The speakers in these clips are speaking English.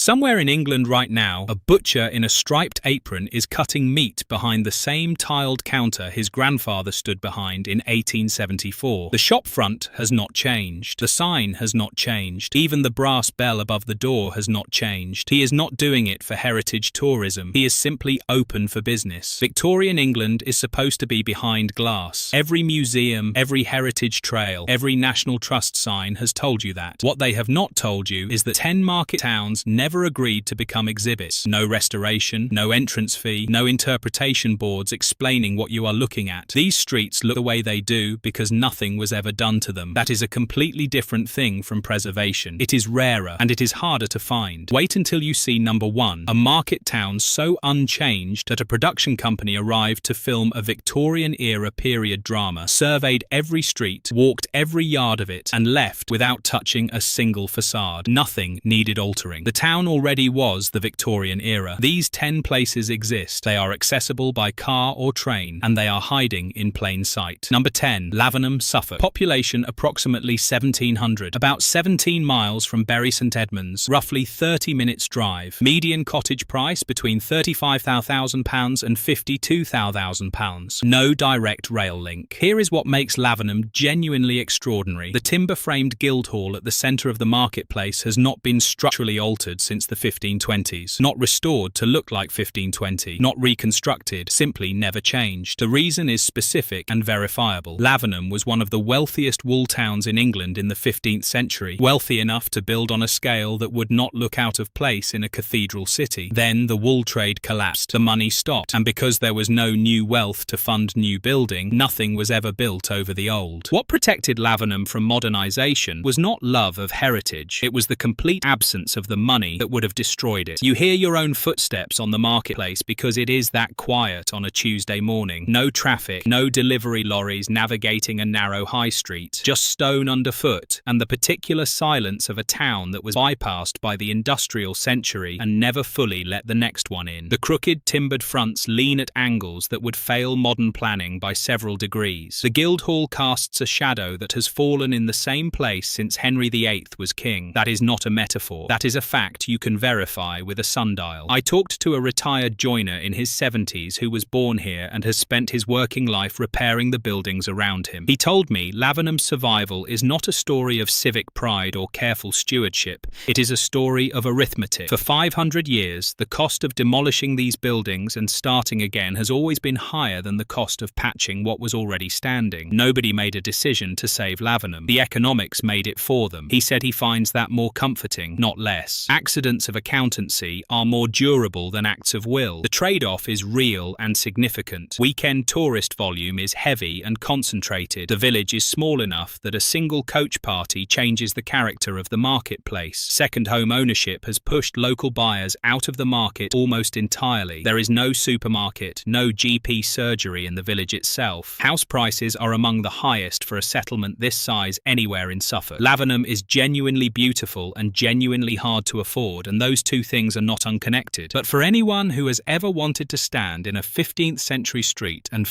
Somewhere in England right now, a butcher in a striped apron is cutting meat behind the same tiled counter his grandfather stood behind in 1874. The shop front has not changed. The sign has not changed. Even the brass bell above the door has not changed. He is not doing it for heritage tourism. He is simply open for business. Victorian England is supposed to be behind glass. Every museum, every heritage trail, every National Trust sign has told you that. What they have not told you is that 10 market towns never agreed to become exhibits. No restoration, no entrance fee, no interpretation boards explaining what you are looking at. These streets look the way they do because nothing was ever done to them. That is a completely different thing from preservation. It is rarer and it is harder to find. Wait until you see number 1, a market town so unchanged that a production company arrived to film a Victorian-era period drama, surveyed every street, walked every yard of it, and left without touching a single facade. Nothing needed altering. The town already was the Victorian era. These 10 places exist. They are accessible by car or train, and they are hiding in plain sight. Number 10, Lavenham, Suffolk. Population approximately 1,700, about 17 miles from Bury St Edmunds, roughly 30 minutes drive. Median cottage price between £35,000 and £52,000. No direct rail link. Here is what makes Lavenham genuinely extraordinary. The timber-framed Guildhall at the centre of the marketplace has not been structurally altered since the 1520s. Not restored to look like 1520, not reconstructed, simply never changed. The reason is specific and verifiable. Lavenham was one of the wealthiest wool towns in England in the 15th century, wealthy enough to build on a scale that would not look out of place in a cathedral city. Then the wool trade collapsed, the money stopped, and because there was no new wealth to fund new building, nothing was ever built over the old. What protected Lavenham from modernisation was not love of heritage, it was the complete absence of the money that would have destroyed it. You hear your own footsteps on the marketplace because it is that quiet on a Tuesday morning. No traffic, no delivery lorries navigating a narrow high street, just stone underfoot, and the particular silence of a town that was bypassed by the industrial century and never fully let the next one in. The crooked timbered fronts lean at angles that would fail modern planning by several degrees. The Guildhall casts a shadow that has fallen in the same place since Henry VIII was king. That is not a metaphor. That is a fact you can verify with a sundial. I talked to a retired joiner in his 70s who was born here and has spent his working life repairing the buildings around him. He told me Lavenham's survival is not a story of civic pride or careful stewardship. It is a story of arithmetic. For 500 years, the cost of demolishing these buildings and starting again has always been higher than the cost of patching what was already standing. Nobody made a decision to save Lavenham. The economics made it for them. He said he finds that more comforting, not less. Accidents of accountancy are more durable than acts of will. The trade-off is real and significant. Weekend tourist volume is heavy and concentrated. The village is small enough that a single coach party changes the character of the marketplace. Second home ownership has pushed local buyers out of the market almost entirely. There is no supermarket, no GP surgery in the village itself. House prices are among the highest for a settlement this size anywhere in Suffolk. Lavenham is genuinely beautiful and genuinely hard to afford, and those two things are not unconnected. But for anyone who has ever wanted to stand in a 15th century street and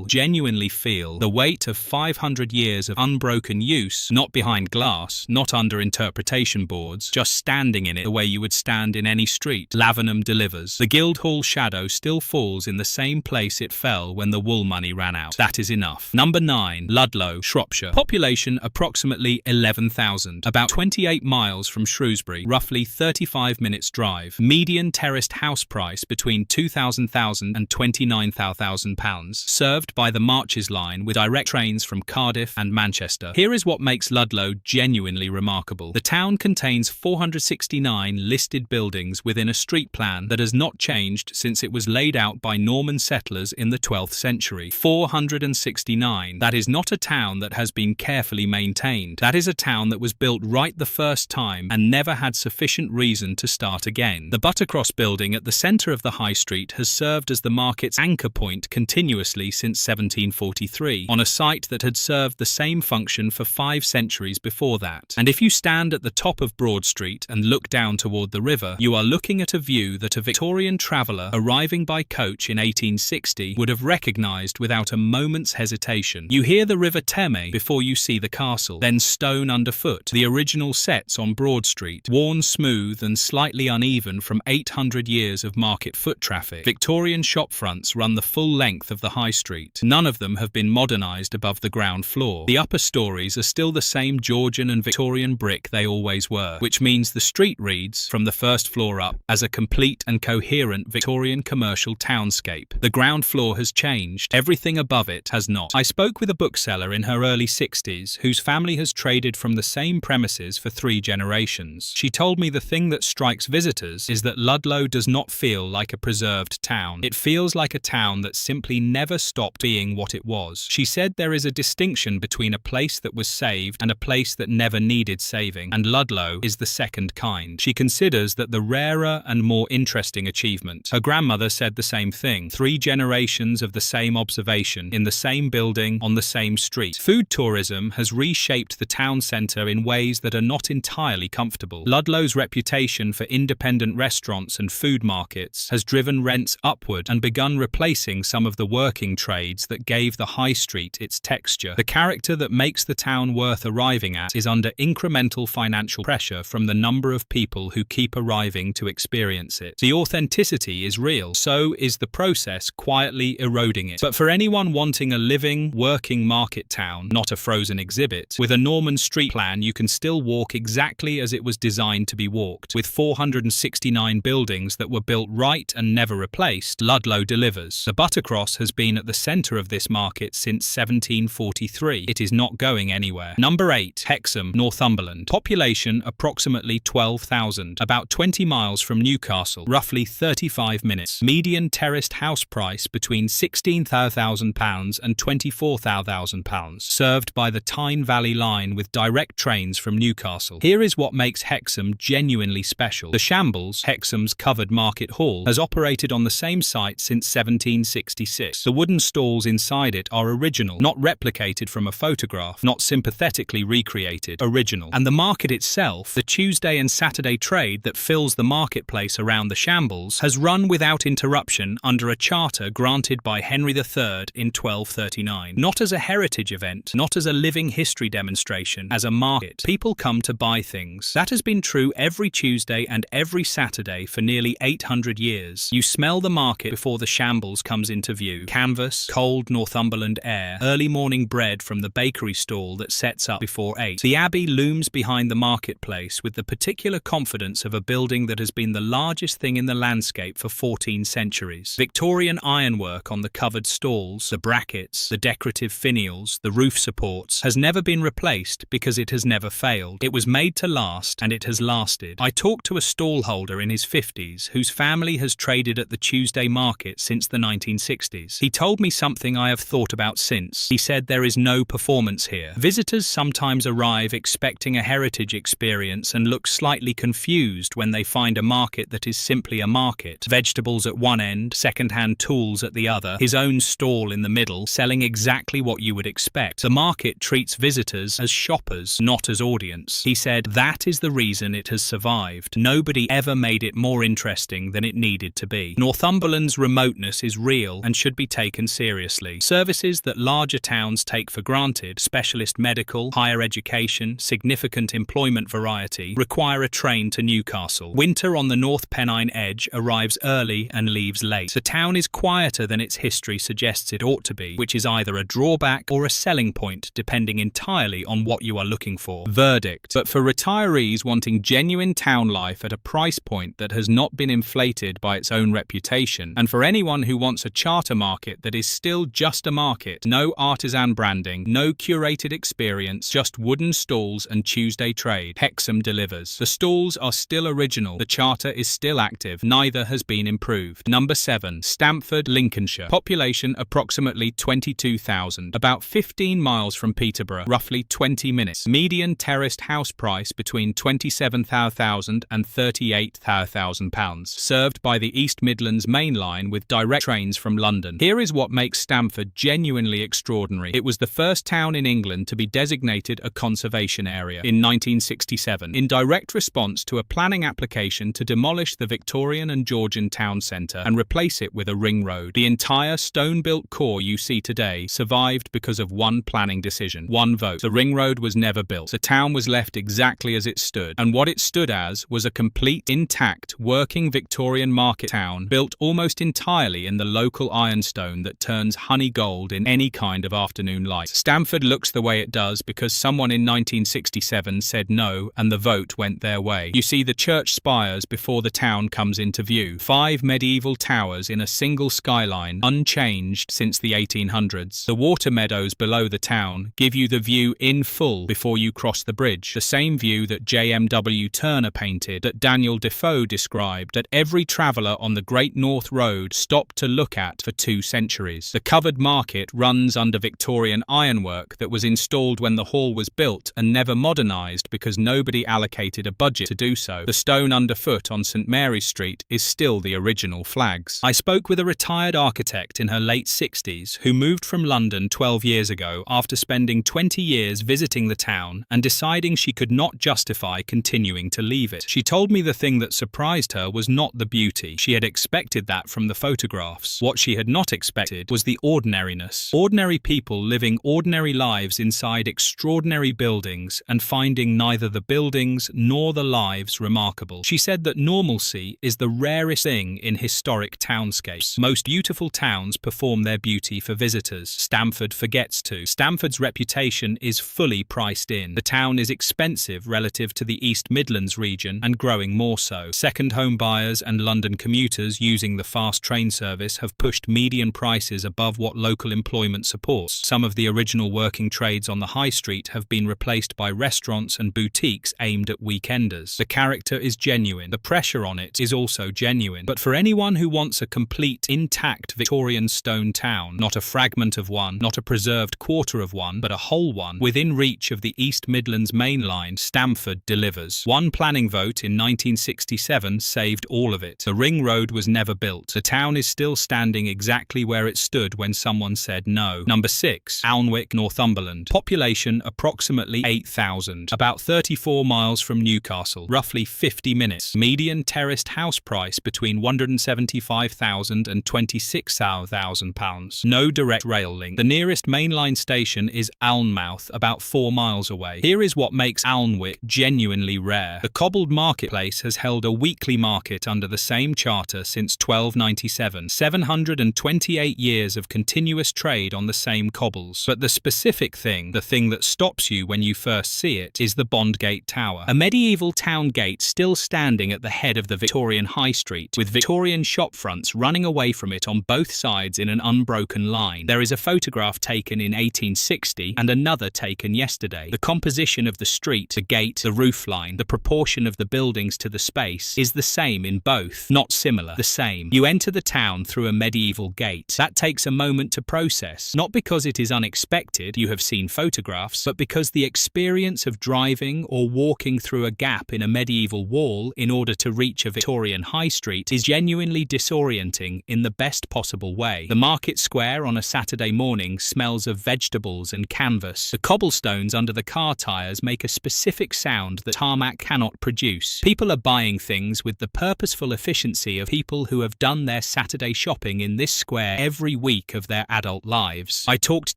genuinely feel, the weight of 500 years of unbroken use, not behind glass, not under interpretation boards, just standing in it the way you would stand in any street, Lavenham delivers. The Guildhall shadow still falls in the same place it fell when the wool money ran out. That is enough. Number 9, Ludlow, Shropshire. Population approximately 11,000, about 28 miles from Shrewsbury, roughly 35 minutes drive. Median terraced house price between £2,000 and £29,000, served by the Marches line with direct trains from Cardiff and Manchester. Here is what makes Ludlow genuinely remarkable. The town contains 469 listed buildings within a street plan that has not changed since it was laid out by Norman settlers in the 12th century. 469. That is not a town that has been carefully maintained. That is a town that was built right the first time and never had sufficient reason to start again. The Buttercross building at the centre of the High Street has served as the market's anchor point continuously since 1743, on a site that had served the same function for 5 centuries before that. And if you stand at the top of Broad Street and look down toward the river, you are looking at a view that a Victorian traveller arriving by coach in 1860 would have recognised without a moment's hesitation. You hear the River Teme before you see the castle, then stone underfoot. The original sets on Broad Street, worn smooth smooth and slightly uneven from 800 years of market foot traffic. Victorian shopfronts run the full length of the high street. None of them have been modernised above the ground floor. The upper stories are still the same Georgian and Victorian brick they always were, which means the street reads, from the first floor up, as a complete and coherent Victorian commercial townscape. The ground floor has changed. Everything above it has not. I spoke with a bookseller in her early 60s whose family has traded from the same premises for 3 generations. She told me the thing that strikes visitors is that Ludlow does not feel like a preserved town. It feels like a town that simply never stopped being what it was. She said there is a distinction between a place that was saved and a place that never needed saving, and Ludlow is the second kind. She considers that the rarer and more interesting achievement. Her grandmother said the same thing. 3 generations of the same observation, in the same building, on the same street. Food tourism has reshaped the town centre in ways that are not entirely comfortable. Ludlow's reputation for independent restaurants and food markets has driven rents upward and begun replacing some of the working trades that gave the high street its texture. The character that makes the town worth arriving at is under incremental financial pressure from the number of people who keep arriving to experience it. The authenticity is real, so is the process quietly eroding it. But for anyone wanting a living, working market town, not a frozen exhibit, with a Norman street plan you can still walk exactly as it was designed to be walked. With 469 buildings that were built right and never replaced, Ludlow delivers. The Buttercross has been at the centre of this market since 1743. It is not going anywhere. Number 8. Hexham, Northumberland. Population approximately 12,000. About 20 miles from Newcastle. Roughly 35 minutes. Median terraced house price between £16,000 and £24,000. Served by the Tyne Valley Line with direct trains from Newcastle. Here is what makes Hexham genuinely special. The Shambles, Hexham's covered market hall, has operated on the same site since 1766. The wooden stalls inside it are original, not replicated from a photograph, not sympathetically recreated, original. And the market itself, the Tuesday and Saturday trade that fills the marketplace around the Shambles, has run without interruption under a charter granted by Henry III in 1239. Not as a heritage event, not as a living history demonstration, as a market. People come to buy things. That has been true every Tuesday and every Saturday for nearly 800 years. You smell the market before the Shambles comes into view. Canvas, cold Northumberland air, early morning bread from the bakery stall that sets up before 8. The Abbey looms behind the marketplace with the particular confidence of a building that has been the largest thing in the landscape for 14 centuries. Victorian ironwork on the covered stalls, the brackets, the decorative finials, the roof supports, has never been replaced because it has never failed. It was made to last, and it has lasted. I talked to a stallholder in his 50s whose family has traded at the Tuesday market since the 1960s. He told me something I have thought about since. He said there is no performance here. Visitors sometimes arrive expecting a heritage experience and look slightly confused when they find a market that is simply a market. Vegetables at one end, second-hand tools at the other, his own stall in the middle, selling exactly what you would expect. The market treats visitors as shoppers, not as audience. He said that is the reason it has survived. Nobody ever made it more interesting than it needed to be. Northumberland's remoteness is real and should be taken seriously. Services that larger towns take for granted, specialist medical, higher education, significant employment variety, require a train to Newcastle. Winter on the North Pennine edge arrives early and leaves late. The town is quieter than its history suggests it ought to be, which is either a drawback or a selling point, depending entirely on what you are looking for. Verdict. But for retirees wanting genuine town life at a price point that has not been inflated by its own reputation, and for anyone who wants a charter market that is still just a market, no artisan branding, no curated experience, just wooden stalls and Tuesday trade, Hexham delivers. The stalls are still original, the charter is still active, neither has been improved. Number 7. Stamford, Lincolnshire. Population approximately 22,000, about 15 miles from Peterborough, roughly 20 minutes. Median terraced house price between £27,000 and £38,000. Served by the East Midlands Main Line with direct trains from London. Here is what makes Stamford genuinely extraordinary. It was the first town in England to be designated a conservation area in 1967, in direct response to a planning application to demolish the Victorian and Georgian town centre and replace it with a ring road. The entire stone-built core you see today survived because of one planning decision, one vote. The ring road was never built. The town was left exactly as it stood, and what it stood as as was a complete, intact, working Victorian market town built almost entirely in the local ironstone that turns honey gold in any kind of afternoon light. Stamford looks the way it does because someone in 1967 said no and the vote went their way. You see the church spires before the town comes into view. 5 medieval towers in a single skyline, unchanged since the 1800s. The water meadows below the town give you the view in full before you cross the bridge. The same view that J.M.W. Turner painted, that Daniel Defoe described, that every traveller on the Great North Road stopped to look at for 2 centuries. The covered market runs under Victorian ironwork that was installed when the hall was built and never modernised because nobody allocated a budget to do so. The stone underfoot on St Mary's Street is still the original flags. I spoke with a retired architect in her late 60s who moved from London 12 years ago after spending 20 years visiting the town and deciding she could not justify continuing to leave it. She told me the thing that surprised her was not the beauty. She had expected that from the photographs. What she had not expected was the ordinariness. Ordinary people living ordinary lives inside extraordinary buildings and finding neither the buildings nor the lives remarkable. She said that normalcy is the rarest thing in historic townscapes. Most beautiful towns perform their beauty for visitors. Stamford forgets to. Stamford's reputation is fully priced in. The town is expensive relative to the East Midlands region and growing more so. Second home buyers and London commuters using the fast train service have pushed median prices above what local employment supports. Some of the original working trades on the high street have been replaced by restaurants and boutiques aimed at weekenders. The character is genuine. The pressure on it is also genuine. But for anyone who wants a complete, intact Victorian stone town, not a fragment of one, not a preserved quarter of one, but a whole one, within reach of the East Midlands main line, Stamford delivers. One planning vote in 1967 saved all of it. The ring road was never built. The town is still standing exactly where it stood when someone said no. Number 6. Alnwick, Northumberland. Population approximately 8,000. About 34 miles from Newcastle. Roughly 50 minutes. Median terraced house price between £175,000 and £26,000. No direct rail link. The nearest mainline station is Alnmouth, about 4 miles away. Here is what makes Alnwick genuinely rare. The cobbled marketplace has held a weekly market under the same charter since 1297. 728 years of continuous trade on the same cobbles. But the specific thing, the thing that stops you when you first see it, is the Bondgate Tower. A medieval town gate still standing at the head of the Victorian High Street, with Victorian shop fronts running away from it on both sides in an unbroken line. There is a photograph taken in 1860 and another taken yesterday. The composition of the street, the gate, the roofline, the proportion of the buildings to the space is the same in both. Not similar, the same. You enter the town through a medieval gate. That takes a moment to process, not because it is unexpected, you have seen photographs, but because the experience of driving or walking through a gap in a medieval wall in order to reach a Victorian high street is genuinely disorienting in the best possible way. The market square on a Saturday morning smells of vegetables and canvas. The cobblestones under the car tyres make a specific sound that tarmac cannot produce. People are buying things with the purposeful efficiency of people who have done their Saturday shopping in this square every week of their adult lives. I talked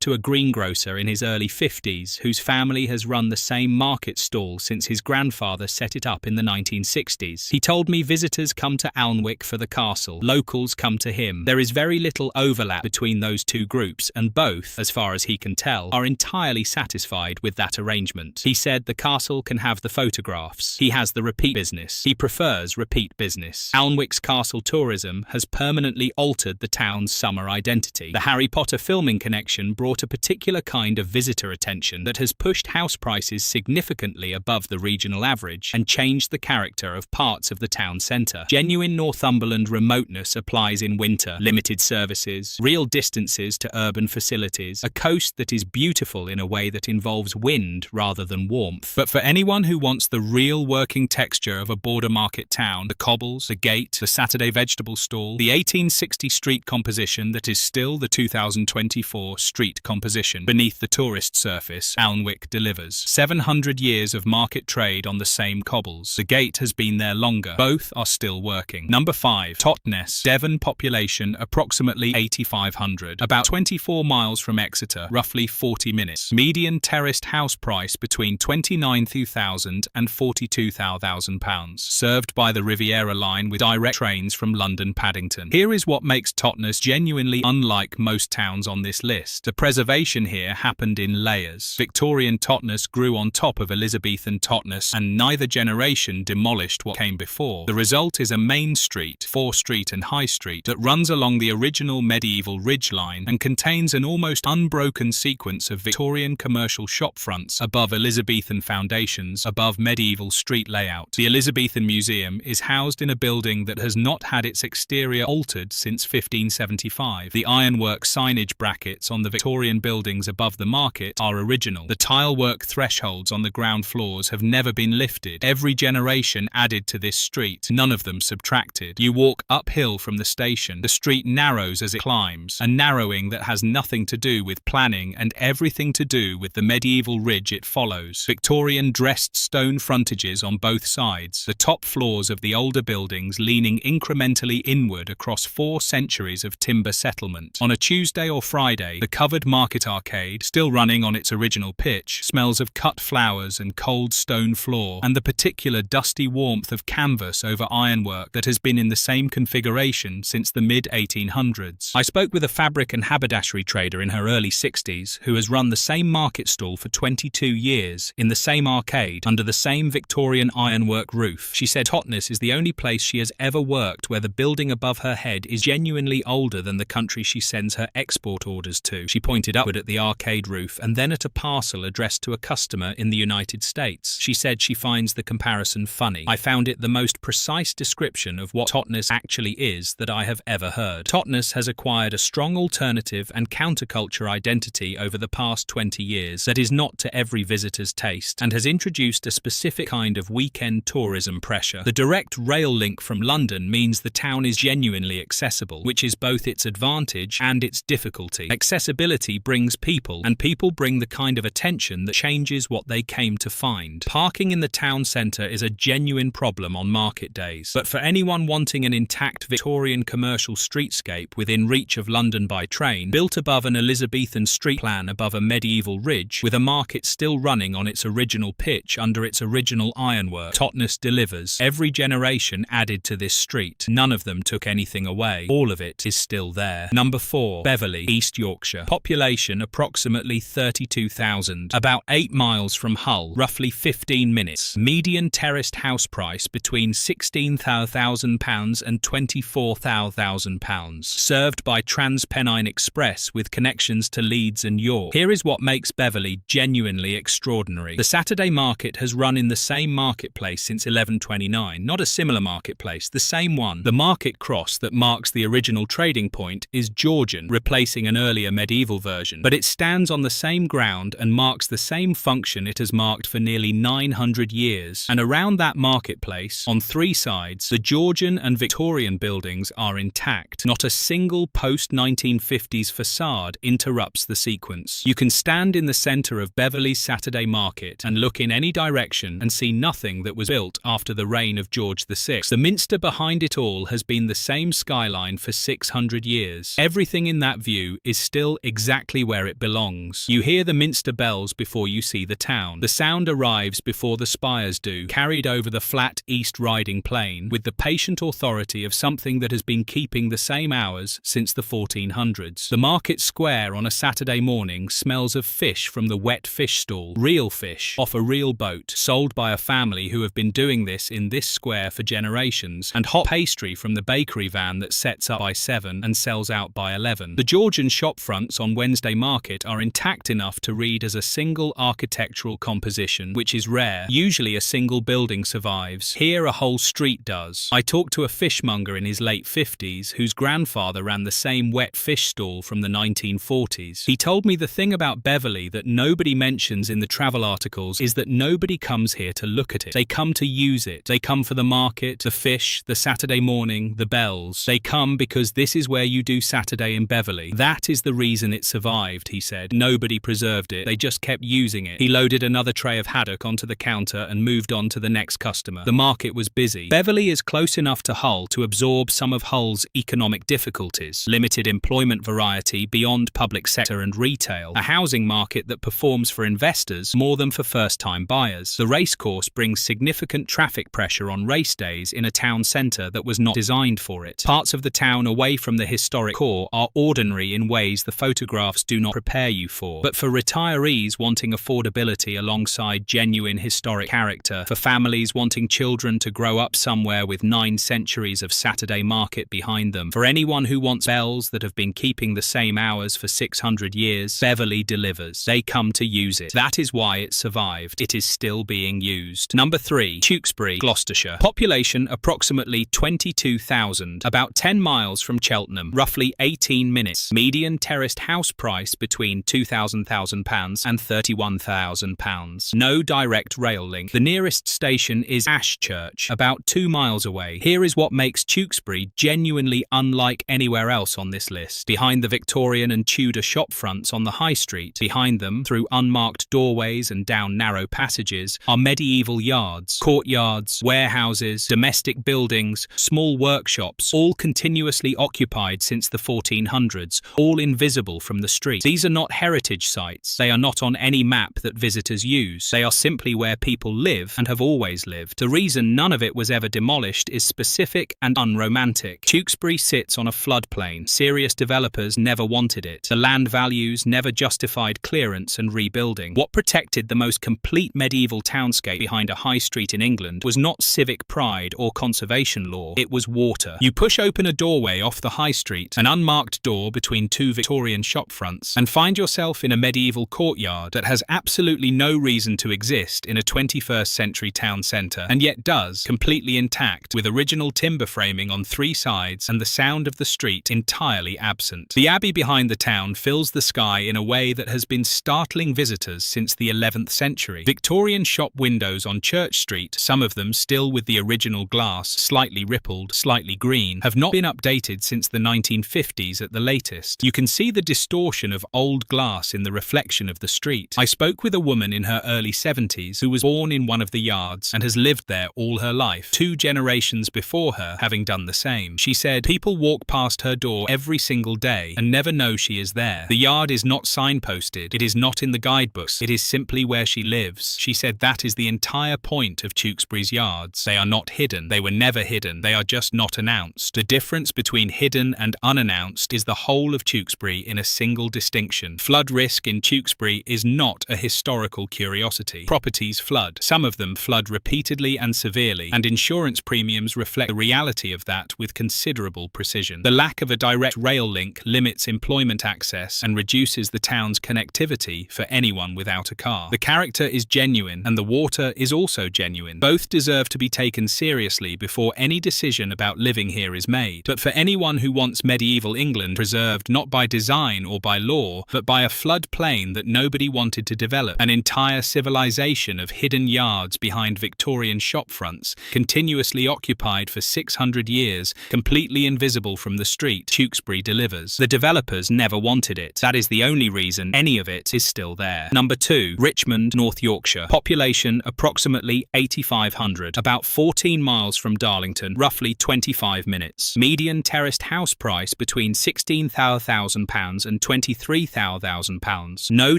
to a greengrocer in his early 50s whose family has run the same market stall since his grandfather set it up in the 1960s. He told me visitors come to Alnwick for the castle. Locals come to him. There is very little overlap between those two groups, and both, as far as he can tell, are entirely satisfied with that arrangement. He said the castle can have the photographs. He has the repeat business. He prefers repeat business. Alnwick's castle tourism has permanently altered the town's summer identity. The Harry Potter filming connection brought a particular kind of visitor attention that has pushed house prices significantly above the regional average and changed the character of parts of the town centre. Genuine Northumberland remoteness applies in winter. Limited services, real distances to urban facilities, a coast that is beautiful in a way that involves wind rather than warmth. But for anyone who wants the real working texture of a border market town, the cobbles, the gate, the Saturday vegetable stall, the 1860 street composition that is still the 2024 street composition beneath the tourist surface, Alnwick delivers. 700 years of market trade on the same cobbles. The gate has been there longer. Both are still working. Number 5. Totnes, Devon. Population approximately 8,500. About 24 miles from Exeter. Roughly 40 minutes. Median terraced house price between £29,000 and £42,000. £30,000, served by the Riviera line with direct trains from London Paddington. Here is what makes Totnes genuinely unlike most towns on this list. The preservation here happened in layers. Victorian Totnes grew on top of Elizabethan Totnes, and neither generation demolished what came before. The result is a main street, Fore Street and High Street, that runs along the original medieval ridge line and contains an almost unbroken sequence of Victorian commercial shop fronts above Elizabethan foundations above medieval street layout. The Elizabethan Museum is housed in a building that has not had its exterior altered since 1575. The ironwork signage brackets on the Victorian buildings above the market are original. The tilework thresholds on the ground floors have never been lifted. Every generation added to this street, none of them subtracted. You walk uphill from the station. The street narrows as it climbs, a narrowing that has nothing to do with planning and everything to do with the medieval ridge it follows. Victorian dressed stone frontages on both sides, the top floors of the older buildings leaning incrementally inward across 4 centuries of timber settlement. On a Tuesday or Friday, the covered market arcade, still running on its original pitch, smells of cut flowers and cold stone floor, and the particular dusty warmth of canvas over ironwork that has been in the same configuration since the mid-1800s. I spoke with a fabric and haberdashery trader in her early 60s who has run the same market stall for 22 years in the same arcade under the same Victorian ironwork roof. She said Totnes is the only place she has ever worked where the building above her head is genuinely older than the country she sends her export orders to. She pointed upward at the arcade roof and then at a parcel addressed to a customer in the United States. She said she finds the comparison funny. I found it the most precise description of what Totnes actually is that I have ever heard. Totnes has acquired a strong alternative and counterculture identity over the past 20 years that is not to every visitor's taste and has introduced a specific kind of weekend tourism pressure. The direct rail link from London means the town is genuinely accessible, which is both its advantage and its difficulty. Accessibility brings people, and people bring the kind of attention that changes what they came to find. Parking in the town centre is a genuine problem on market days, but for anyone wanting an intact Victorian commercial streetscape within reach of London by train, built above an Elizabethan street plan above a medieval ridge, with a market still running on its original pitch under its original ironwork, Totnes delivers. Every generation added to this street. None of them took anything away. All of it is still there. Number 4. Beverley, East Yorkshire. Population approximately 32,000. About 8 miles from Hull. Roughly 15 minutes. Median terraced house price between £16,000 and £24,000. Served by Transpennine Express with connections to Leeds and York. Here is what makes Beverley genuinely extraordinary. The Saturday market has run in the same marketplace since 1129. Not a similar marketplace, the same one. The market cross that marks the original trading point is Georgian, replacing an earlier medieval version. But it stands on the same ground and marks the same function it has marked for nearly 900 years. And around that marketplace, on 3 sides, the Georgian and Victorian buildings are intact. Not a single post-1950s facade interrupts the sequence. You can stand in the centre of Beverley's Saturday market and look in any direction and see nothing that was built after the reign of George VI. The minster behind it all has been the same skyline for 600 years. Everything in that view is still exactly where it belongs. You hear the minster bells before you see the town. The sound arrives before the spires do, carried over the flat East Riding Plain with the patient authority of something that has been keeping the same hours since the 1400s. The market square on a Saturday morning smells of fish from the wet fish stall, real fish, off a real boat, sold by a family who have been doing this in this square for generations, and hot pastry from the bakery van that sets up by 7 and sells out by 11. The Georgian shop fronts on Wednesday market are intact enough to read as a single architectural composition, which is rare. Usually a single building survives. Here a whole street does. I talked to a fishmonger in his late 50s whose grandfather ran the same wet fish stall from the 1940s. He told me the thing about Beverley that nobody mentions in the travel articles is that nobody comes here to look at it. They come to use it. They come for the market, the fish, the Saturday morning, the bells. They come because this is where you do Saturday in Beverley. That is the reason it survived, he said. Nobody preserved it. They just kept using it. He loaded another tray of haddock onto the counter and moved on to the next customer. The market was busy. Beverley is close enough to Hull to absorb some of Hull's economic difficulties. Limited employment variety beyond public sector and retail. A housing market that performs for investors more than for first-time buyers. The racecourse brings brings significant traffic pressure on race days in a town centre that was not designed for it. Parts of the town away from the historic core are ordinary in ways the photographs do not prepare you for. But for retirees wanting affordability alongside genuine historic character, for families wanting children to grow up somewhere with 9 centuries of Saturday market behind them, for anyone who wants bells that have been keeping the same hours for 600 years, Beverley delivers. They come to use it. That is why it survived. It is still being used. Number 3. Tewkesbury, Gloucestershire. Population approximately 22,000, about 10 miles from Cheltenham, roughly 18 minutes. Median terraced house price between £2,000 and £31,000. No direct rail link. The nearest station is Ashchurch, about 2 miles away. Here is what makes Tewkesbury genuinely unlike anywhere else on this list. Behind the Victorian and Tudor shop fronts on the high street, behind them, through unmarked doorways and down narrow passages, are medieval yards, courtyards, warehouses, domestic buildings, small workshops, all continuously occupied since the 1400s, all invisible from the street. These are not heritage sites. They are not on any map that visitors use. They are simply where people live and have always lived. The reason none of it was ever demolished is specific and unromantic. Tewkesbury sits on a floodplain. Serious developers never wanted it. The land values never justified clearance and rebuilding. What protected the most complete medieval townscape behind a high street in England was not civic pride or conservation law. It was water. You push open a doorway off the high street, an unmarked door between 2 Victorian shop fronts, and find yourself in a medieval courtyard that has absolutely no reason to exist in a 21st century town centre, and yet does, completely intact, with original timber framing on 3 sides and the sound of the street entirely absent. The abbey behind the town fills the sky in a way that has been startling visitors since the 11th century. Victorian shop windows on Church Street, some of them still with the original glass, slightly rippled, slightly green, have not been updated since the 1950s at the latest. You can see the distortion of old glass in the reflection of the street. I spoke with a woman in her early 70s who was born in one of the yards and has lived there all her life, 2 generations before her having done the same. She said people walk past her door every single day and never know she is there. The yard is not signposted. It is not in the guidebooks. It is simply where she lives. She said that is the entire point of Tewkesbury's yards. They are not hidden. They were never hidden. They are just not announced. The difference between hidden and unannounced is the whole of Tewkesbury in a single distinction. Flood risk in Tewkesbury is not a historical curiosity. Properties flood. Some of them flood repeatedly and severely, and insurance premiums reflect the reality of that with considerable precision. The lack of a direct rail link limits employment access and reduces the town's connectivity for anyone without a car. The character is genuine, and the water is also genuine. Both deserve to be taken seriously before any decision about living here is made. But for anyone who wants medieval England preserved not by design or by law, but by a floodplain that nobody wanted to develop, an entire civilization of hidden yards behind Victorian shop fronts, continuously occupied for 600 years, completely invisible from the street, Tewkesbury delivers. The developers never wanted it. That is the only reason any of it is still there. Number 2. Richmond, North Yorkshire. Population approximately 8,500, about 14 miles from Darlington, roughly 25 minutes. Median terraced house price between £16,000 and £23,000. No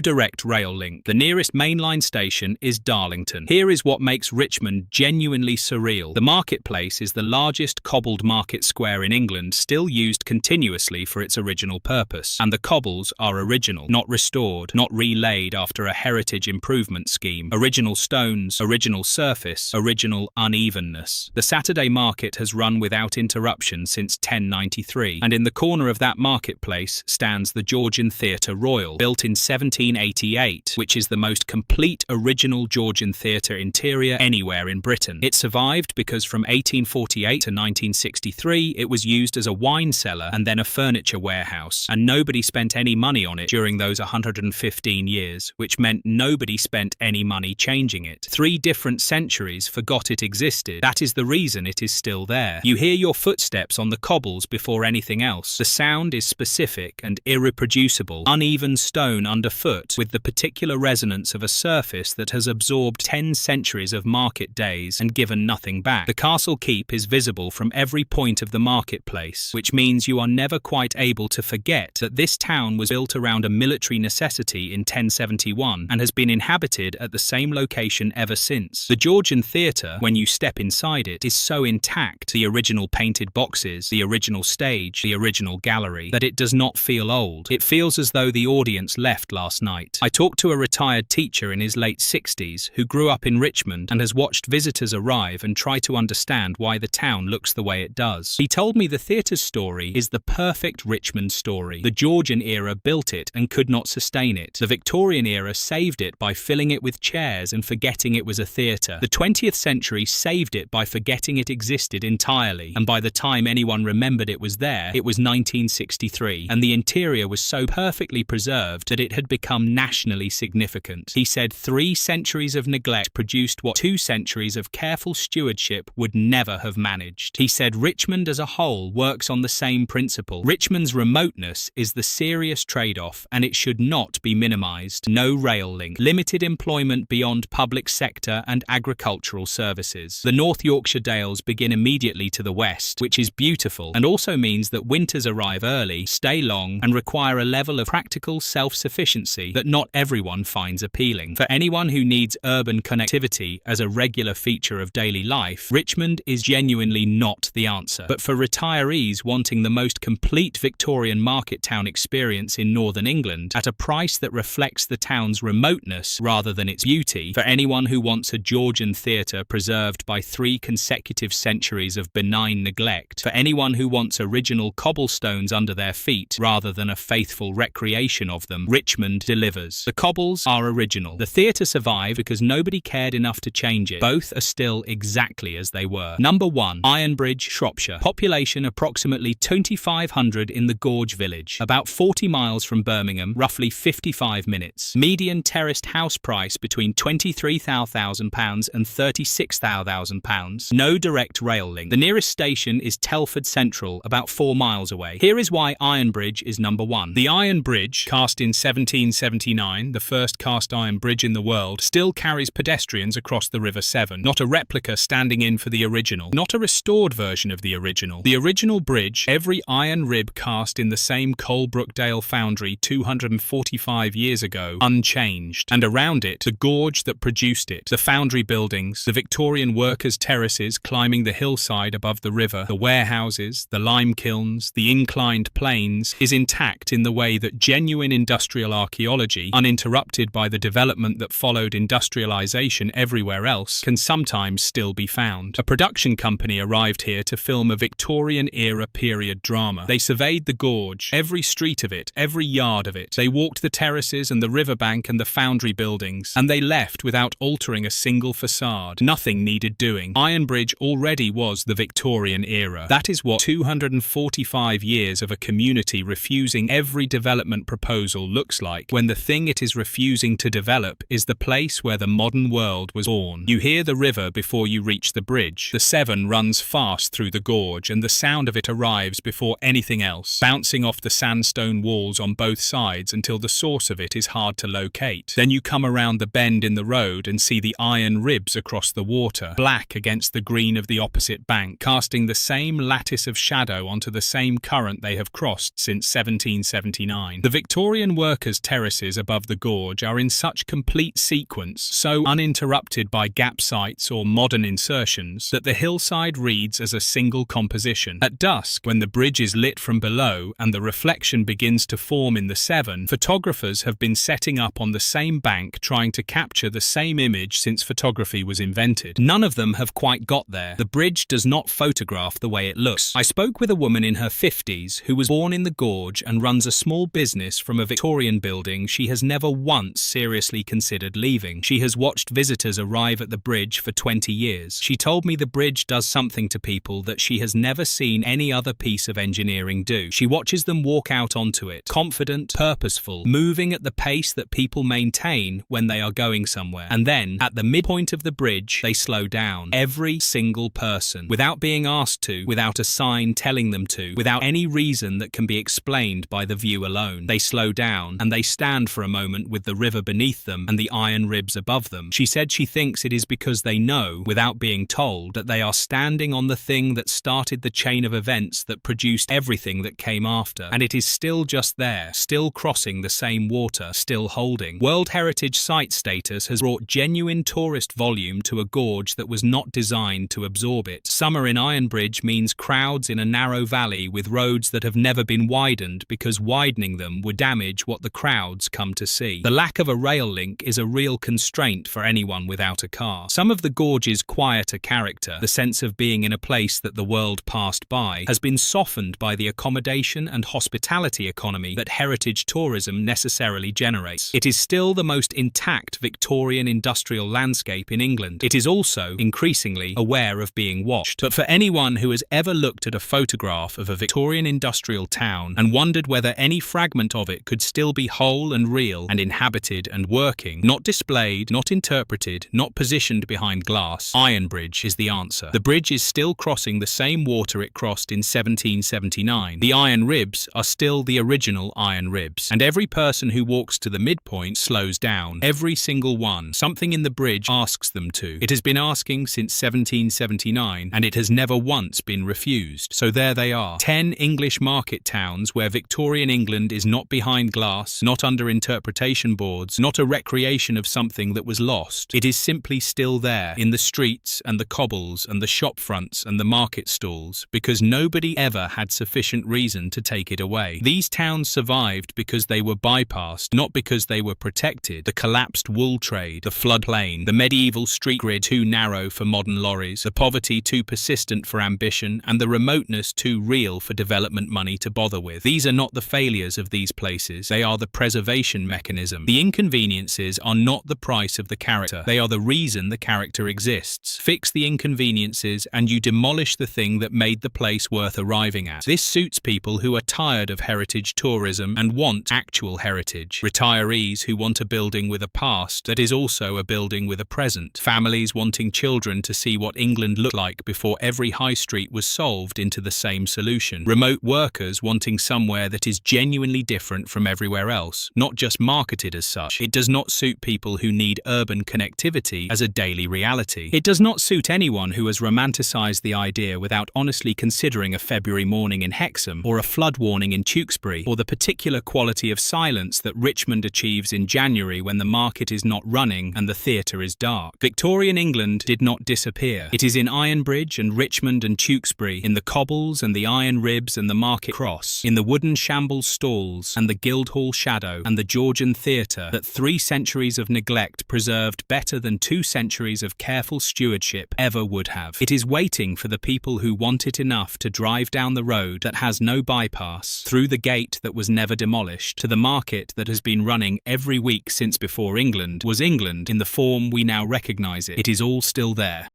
direct rail link. The nearest mainline station is Darlington. Here is what makes Richmond genuinely surreal. The marketplace is the largest cobbled market square in England, still used continuously for its original purpose. And the cobbles are original, not restored, not relaid after a heritage improvement scheme. Original stones, original surface, original unevenness. The Saturday market has run without interruption since 1093, and in the corner of that marketplace stands the Georgian Theatre Royal, built in 1788, which is the most complete original Georgian theatre interior anywhere in Britain. It survived because from 1848 to 1963 it was used as a wine cellar and then a furniture warehouse, and nobody spent any money on it during those 115 years, which meant nobody spent any money changing it. 3 different centuries forgot it existed. That is the reason it is still there. You hear your footsteps on the cobbles before anything else. The sound is specific and irreproducible, uneven stone underfoot with the particular resonance of a surface that has absorbed 10 centuries of market days and given nothing back. The castle keep is visible from every point of the marketplace, which means you are never quite able to forget that this town was built around a military necessity in 1071 and has been inhabited at the same location ever since. since. The Georgian theatre, when you step inside it, is so intact, the original painted boxes, the original stage, the original gallery, that it does not feel old. It feels as though the audience left last night. I talked to a retired teacher in his late 60s who grew up in Richmond and has watched visitors arrive and try to understand why the town looks the way it does. He told me the theatre's story is the perfect Richmond story. The Georgian era built it and could not sustain it. The Victorian era saved it by filling it with chairs and forgetting it was a theatre. The 20th century saved it by forgetting it existed entirely, and by the time anyone remembered it was there, it was 1963, and the interior was so perfectly preserved that it had become nationally significant. He said 3 centuries of neglect produced what 2 centuries of careful stewardship would never have managed. He said Richmond as a whole works on the same principle. Richmond's remoteness is the serious trade-off, and it should not be minimised. No rail link, limited employment beyond public sector and agricultural services. The North Yorkshire Dales begin immediately to the west, which is beautiful and also means that winters arrive early, stay long, and require a level of practical self-sufficiency that not everyone finds appealing. For anyone who needs urban connectivity as a regular feature of daily life, Richmond is genuinely not the answer. But for retirees wanting the most complete Victorian market town experience in northern England, at a price that reflects the town's remoteness rather than its beauty, for anyone who wants a Georgian theatre preserved by 3 consecutive centuries of benign neglect, for anyone who wants original cobblestones under their feet rather than a faithful recreation of them, Richmond delivers. The cobbles are original. The theatre survived because nobody cared enough to change it. Both are still exactly as they were. Number 1. Ironbridge, Shropshire. Population approximately 2,500 in the Gorge village, about 40 miles from Birmingham, roughly 55 minutes. Median terraced house price between £23,000 and £36,000. No direct rail link. The nearest station is Telford Central, about 4 miles away. Here is why Ironbridge is number 1. The Iron Bridge, cast in 1779, the first cast iron bridge in the world, still carries pedestrians across the River Severn. Not a replica standing in for the original. Not a restored version of the original. The original bridge, every iron rib cast in the same Coalbrookdale foundry 245 years ago, unchanged. And around it, the gorge that produced it, the foundry buildings, the Victorian workers' terraces climbing the hillside above the river, the warehouses, the lime kilns, the inclined planes, is intact in the way that genuine industrial archaeology, uninterrupted by the development that followed industrialization everywhere else, can sometimes still be found. A production company arrived here to film a Victorian-era period drama. They surveyed the gorge, every street of it, every yard of it. They walked the terraces and the riverbank and the foundry buildings, and they left without altering a single facade. Nothing needed doing. Ironbridge already was the Victorian era. That is what 245 years of a community refusing every development proposal looks like, when the thing it is refusing to develop is the place where the modern world was born. You hear the river before you reach the bridge. The Severn runs fast through the gorge, and the sound of it arrives before anything else, bouncing off the sandstone walls on both sides until the source of it is hard to locate. Then you come around the bend in the road and see the iron ribs across the water, black against the green of the opposite bank, casting the same lattice of shadow onto the same current they have crossed since 1779. The Victorian workers' terraces above the gorge are in such complete sequence, so uninterrupted by gap sites or modern insertions, that the hillside reads as a single composition. At dusk, when the bridge is lit from below and the reflection begins to form in the Severn, photographers have been setting up on the same bank trying to capture the same image since photography was invented. None of them have quite got there. The bridge does not photograph the way it looks. I spoke with a woman in her 50s who was born in the gorge and runs a small business from a Victorian building she has never once seriously considered leaving. She has watched visitors arrive at the bridge for 20 years. She told me the bridge does something to people that she has never seen any other piece of engineering do. She watches them walk out onto it, confident, purposeful, moving at the pace that people maintain when they are going somewhere. And then, at the midpoint of the bridge, they slow down. Every single person, without being asked to, without a sign telling them to, without any reason that can be explained by the view alone. They slow down, and they stand for a moment with the river beneath them and the iron ribs above them. She said she thinks it is because they know, without being told, that they are standing on the thing that started the chain of events that produced everything that came after, and it is still just there, still crossing the same water, still holding. World Heritage Site status has brought genuine in tourist volume to a gorge that was not designed to absorb it. Summer in Ironbridge means crowds in a narrow valley with roads that have never been widened because widening them would damage what the crowds come to see. The lack of a rail link is a real constraint for anyone without a car. Some of the gorge's quieter character, the sense of being in a place that the world passed by, has been softened by the accommodation and hospitality economy that heritage tourism necessarily generates. It is still the most intact Victorian industrial landscape in England. It is also increasingly aware of being watched. But for anyone who has ever looked at a photograph of a Victorian industrial town and wondered whether any fragment of it could still be whole and real and inhabited and working, not displayed, not interpreted, not positioned behind glass, Ironbridge is the answer. The bridge is still crossing the same water it crossed in 1779. The iron ribs are still the original iron ribs, and every person who walks to the midpoint slows down. Every single one. Something in the bridge asks them to. It has been asking since 1779, and it has never once been refused. So there they are. 10 English market towns where Victorian England is not behind glass, not under interpretation boards, not a recreation of something that was lost. It is simply still there, in the streets and the cobbles and the shop fronts and the market stalls, because nobody ever had sufficient reason to take it away. These towns survived because they were bypassed, not because they were protected. The collapsed wool trade, the floodplain, the medieval street grid too narrow for modern lorries, the poverty too persistent for ambition, and the remoteness too real for development money to bother with. These are not the failures of these places, they are the preservation mechanism. The inconveniences are not the price of the character, they are the reason the character exists. Fix the inconveniences and you demolish the thing that made the place worth arriving at. This suits people who are tired of heritage tourism and want actual heritage. Retirees who want a building with a past that is also a building with a present. Families wanting children to see what England looked like before every high street was solved into the same solution. Remote workers wanting somewhere that is genuinely different from everywhere else, not just marketed as such. It does not suit people who need urban connectivity as a daily reality. It does not suit anyone who has romanticised the idea without honestly considering a February morning in Hexham, or a flood warning in Tewkesbury, or the particular quality of silence that Richmond achieves in January when the market is not running and the theatre is dark. Victorian England did not disappear. It is in Ironbridge and Richmond and Tewkesbury, in the cobbles and the iron ribs and the market cross, in the wooden shambles stalls and the Guildhall shadow and the Georgian theatre, that 3 centuries of neglect preserved better than 2 centuries of careful stewardship ever would have. It is waiting for the people who want it enough to drive down the road that has no bypass, through the gate that was never demolished, to the market that has been running every week since before England was England in the form we now recognise it. It is all still there.